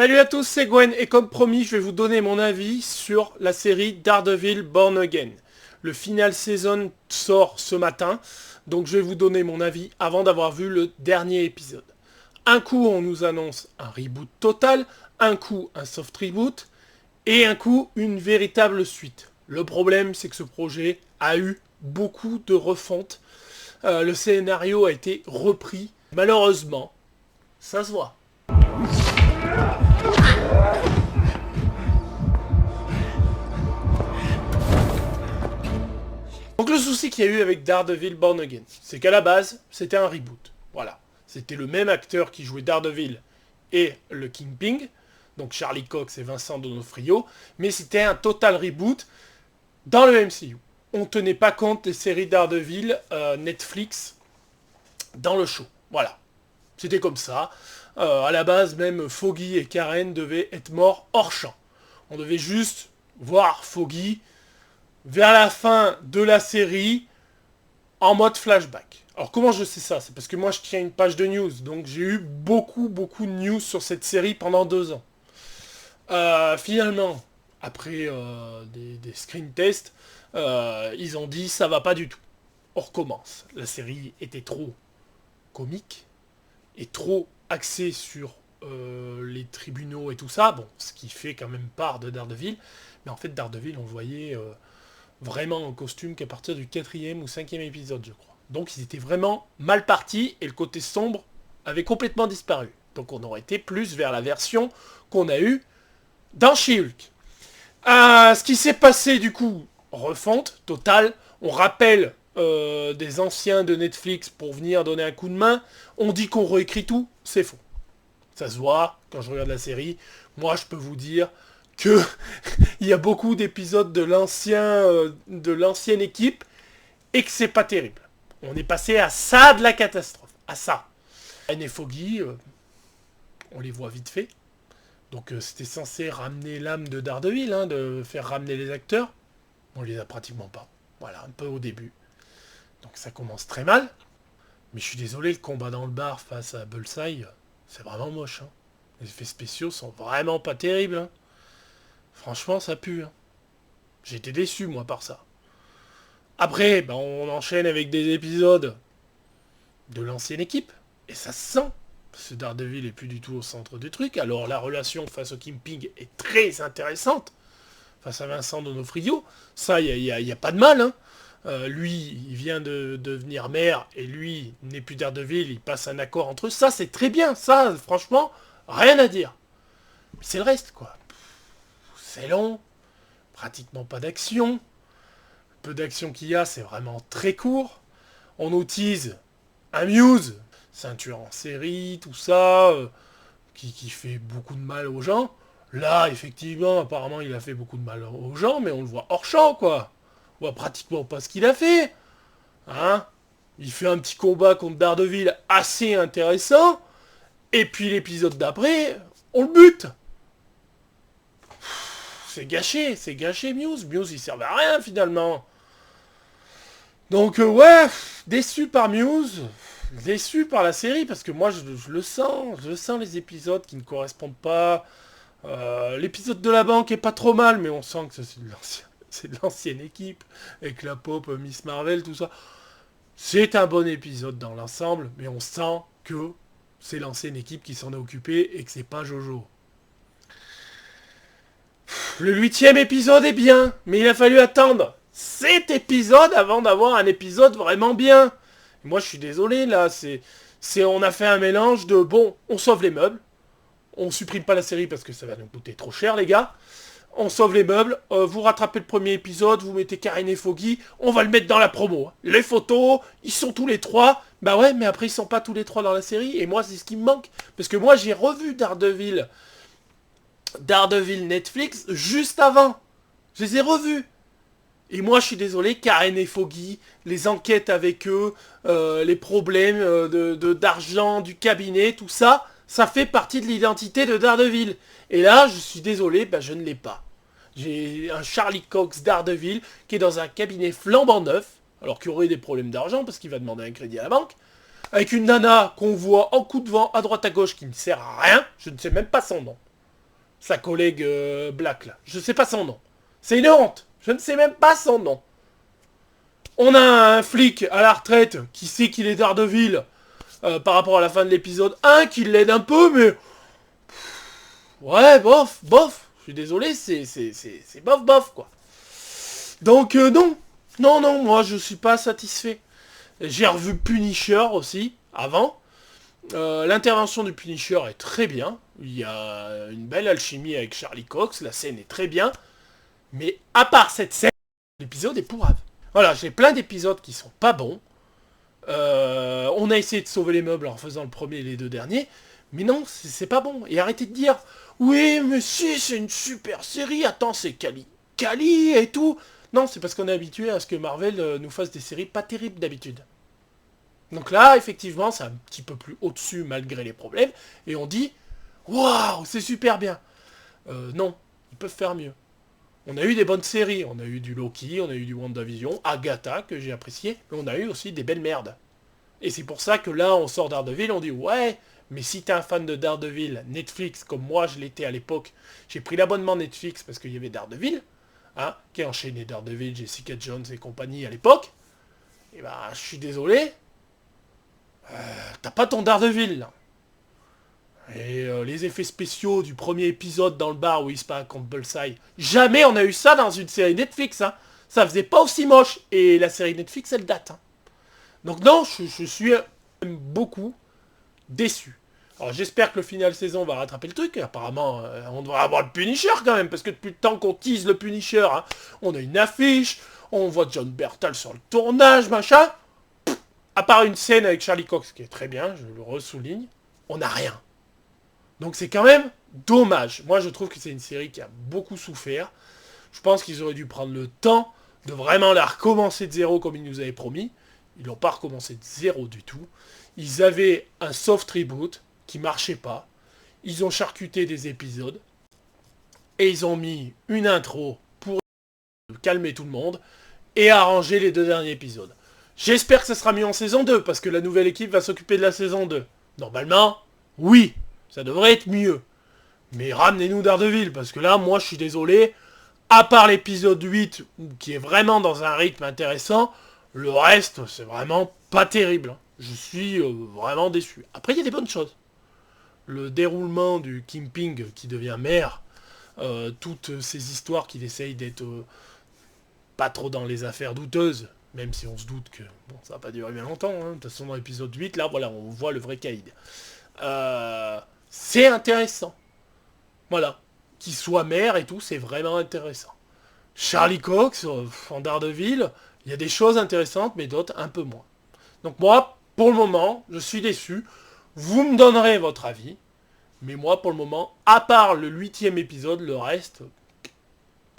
Salut à tous, c'est Gwen et comme promis, je vais vous donner mon avis sur la série Daredevil Born Again. Le final saison sort ce matin, donc je vais vous donner mon avis avant d'avoir vu le dernier épisode. Un coup, on nous annonce un reboot total, un coup, un soft reboot, et un coup, une véritable suite. Le problème, c'est que ce projet a eu beaucoup de refontes. Le scénario a été repris. Malheureusement, ça se voit. Donc le souci qu'il y a eu avec Daredevil Born Again, c'est qu'à la base, c'était un reboot. Voilà. C'était le même acteur qui jouait Daredevil et le Kingpin, donc Charlie Cox et Vincent D'Onofrio, mais c'était un total reboot dans le MCU. On tenait pas compte des séries Daredevil Netflix dans le show. Voilà. C'était comme ça. À la base, même Foggy et Karen devaient être morts hors champ. On devait juste voir Foggy vers la fin de la série en mode flashback. Alors comment je sais ça? C'est parce que moi je tiens une page de news, donc j'ai eu beaucoup de news sur cette série pendant 2 ans. Finalement, après des screen tests, ils ont dit ça va pas du tout. On recommence. La série était trop comique et trop axée sur les tribunaux et tout ça. Bon, ce qui fait quand même part de Daredevil. Mais en fait, Daredevil, on le voyait vraiment en costume qu'à partir du 4e ou 5e épisode, je crois. Donc ils étaient vraiment mal partis et le côté sombre avait complètement disparu. Donc on aurait été plus vers la version qu'on a eue dans She-Hulk. Ce qui s'est passé du coup, refonte totale. On rappelle des anciens de Netflix pour venir donner un coup de main. On dit qu'on réécrit tout, c'est faux. Ça se voit quand je regarde la série. Moi je peux vous dire que il y a beaucoup d'épisodes de l'ancienne équipe et que c'est pas terrible. On est passé à ça de la catastrophe, à ça. Anne et Foggy, on les voit vite fait. Donc c'était censé ramener l'âme de Daredevil, de faire ramener les acteurs. On les a pratiquement pas. Voilà, un peu au début. Donc ça commence très mal. Mais je suis désolé, le combat dans le bar face à Bullseye, c'est vraiment moche. Les effets spéciaux sont vraiment pas terribles. Franchement, ça pue. J'ai été déçu, moi, par ça. Après, on enchaîne avec des épisodes de l'ancienne équipe. Et ça se sent. Ce Daredevil est plus du tout au centre du truc. Alors, la relation face au Kingpin est très intéressante. Face à Vincent D'Onofrio. Ça, il n'y a pas de mal. Lui, il vient de devenir maire. Et lui n'est plus Daredevil. Il passe un accord entre eux. Ça, c'est très bien. Ça, franchement, rien à dire. Mais c'est le reste, quoi. C'est long, pratiquement pas d'action. Peu d'action qu'il y a, c'est vraiment très court. On utilise un Muse, ceinture en série, tout ça, qui fait beaucoup de mal aux gens. Là, effectivement, apparemment, il a fait beaucoup de mal aux gens, mais on le voit hors champ, quoi. On voit pratiquement pas ce qu'il a fait. Il fait un petit combat contre Daredevil assez intéressant. Et puis l'épisode d'après, on le bute. C'est gâché Muse. Muse, il servait à rien, finalement. Donc, ouais, déçu par Muse, déçu par la série, parce que moi, je le sens les épisodes qui ne correspondent pas. L'épisode de la banque est pas trop mal, mais on sent que c'est de l'ancienne équipe, avec la pop, Miss Marvel, tout ça. C'est un bon épisode dans l'ensemble, mais on sent que c'est l'ancienne équipe qui s'en est occupée et que c'est pas Jojo. Le 8e épisode est bien, mais il a fallu attendre 7 épisodes avant d'avoir un épisode vraiment bien. Moi, je suis désolé, là, on a fait un mélange de, bon, on sauve les meubles, on supprime pas la série parce que ça va nous coûter trop cher, les gars, on sauve les meubles, vous rattrapez le premier épisode, vous mettez Karen et Foggy, on va le mettre dans la promo. Les photos, ils sont tous les 3, bah ouais, mais après, ils sont pas tous les 3 dans la série, et moi, c'est ce qui me manque, parce que moi, j'ai revu Daredevil Netflix juste avant. Je les ai revus. Et moi, je suis désolé, Karen et Foggy, les enquêtes avec eux, les problèmes d'argent, du cabinet, tout ça, ça fait partie de l'identité de Daredevil. Et là, je suis désolé, je ne l'ai pas. J'ai un Charlie Cox Daredevil qui est dans un cabinet flambant neuf, alors qu'il y aurait des problèmes d'argent parce qu'il va demander un crédit à la banque, avec une nana qu'on voit en coup de vent à droite à gauche qui ne sert à rien, je ne sais même pas son nom. sa collègue Black, là. Je sais pas son nom. C'est une honte. Je ne sais même pas son nom. On a un flic à la retraite qui sait qu'il est Daredevil par rapport à la fin de l'épisode 1, qui l'aide un peu, mais... Ouais, bof. Je suis désolé, c'est bof, quoi. Donc, non. Non, moi, je suis pas satisfait. J'ai revu Punisher aussi, avant. L'intervention du Punisher est très bien. Il y a une belle alchimie avec Charlie Cox. La scène est très bien. Mais à part cette scène, l'épisode est pourrave. Voilà, j'ai plein d'épisodes qui sont pas bons. On a essayé de sauver les meubles en faisant le premier et les 2 derniers. Mais non, c'est pas bon. Et arrêtez de dire, oui, mais si, c'est une super série. Attends, c'est Cali et tout. Non, c'est parce qu'on est habitué à ce que Marvel nous fasse des séries pas terribles d'habitude. Donc là, effectivement, c'est un petit peu plus au-dessus malgré les problèmes. Et on dit, waouh, c'est super bien. Non, ils peuvent faire mieux. On a eu des bonnes séries. On a eu du Loki, on a eu du WandaVision, Agatha, que j'ai apprécié. Mais on a eu aussi des belles merdes. Et c'est pour ça que là, on sort Daredevil, on dit, ouais, mais si t'es un fan de Daredevil, Netflix, comme moi je l'étais à l'époque, j'ai pris l'abonnement Netflix parce qu'il y avait Daredevil, hein, qui a enchaîné Daredevil, Jessica Jones et compagnie à l'époque. Et bah, je suis désolé, t'as pas ton Daredevil, là. Et les effets spéciaux du premier épisode dans le bar où il se bat contre Bullseye, jamais on a eu ça dans une série Netflix, hein. Ça faisait pas aussi moche. Et la série Netflix, elle date, hein. Donc non, je suis beaucoup déçu. Alors j'espère que le final de saison va rattraper le truc. Apparemment, on devrait avoir le Punisher quand même, parce que depuis le temps qu'on tease le Punisher, hein, on a une affiche, on voit John Bertal sur le tournage, machin. À part une scène avec Charlie Cox, qui est très bien, je le ressouligne, on n'a rien. Donc c'est quand même dommage. Moi je trouve que c'est une série qui a beaucoup souffert. Je pense qu'ils auraient dû prendre le temps de vraiment la recommencer de zéro comme ils nous avaient promis. Ils l'ont pas recommencé de zéro du tout. Ils avaient un soft reboot qui marchait pas. Ils ont charcuté des épisodes. Et ils ont mis une intro pour calmer tout le monde et arranger les 2 derniers épisodes. J'espère que ça sera mis en saison 2 parce que la nouvelle équipe va s'occuper de la saison 2. Normalement, oui, ça devrait être mieux. Mais ramenez-nous Daredevil parce que là, moi je suis désolé. À part l'épisode 8 qui est vraiment dans un rythme intéressant, le reste, c'est vraiment pas terrible. Je suis vraiment déçu. Après, il y a des bonnes choses. Le déroulement du Kingpin qui devient maire, toutes ces histoires qu'il essaye d'être pas trop dans les affaires douteuses, même si on se doute que bon, ça va pas durer bien longtemps. Hein. De toute façon, dans l'épisode 8, là, voilà, on voit le vrai Caïd. C'est intéressant. Voilà. Qu'il soit maire et tout, c'est vraiment intéressant. Charlie Cox, en Daredevil, il y a des choses intéressantes, mais d'autres un peu moins. Donc moi, pour le moment, je suis déçu. Vous me donnerez votre avis. Mais moi, pour le moment, à part le 8e épisode, le reste,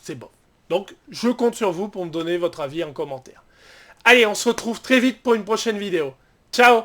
c'est bon. Donc, je compte sur vous pour me donner votre avis en commentaire. Allez, on se retrouve très vite pour une prochaine vidéo. Ciao!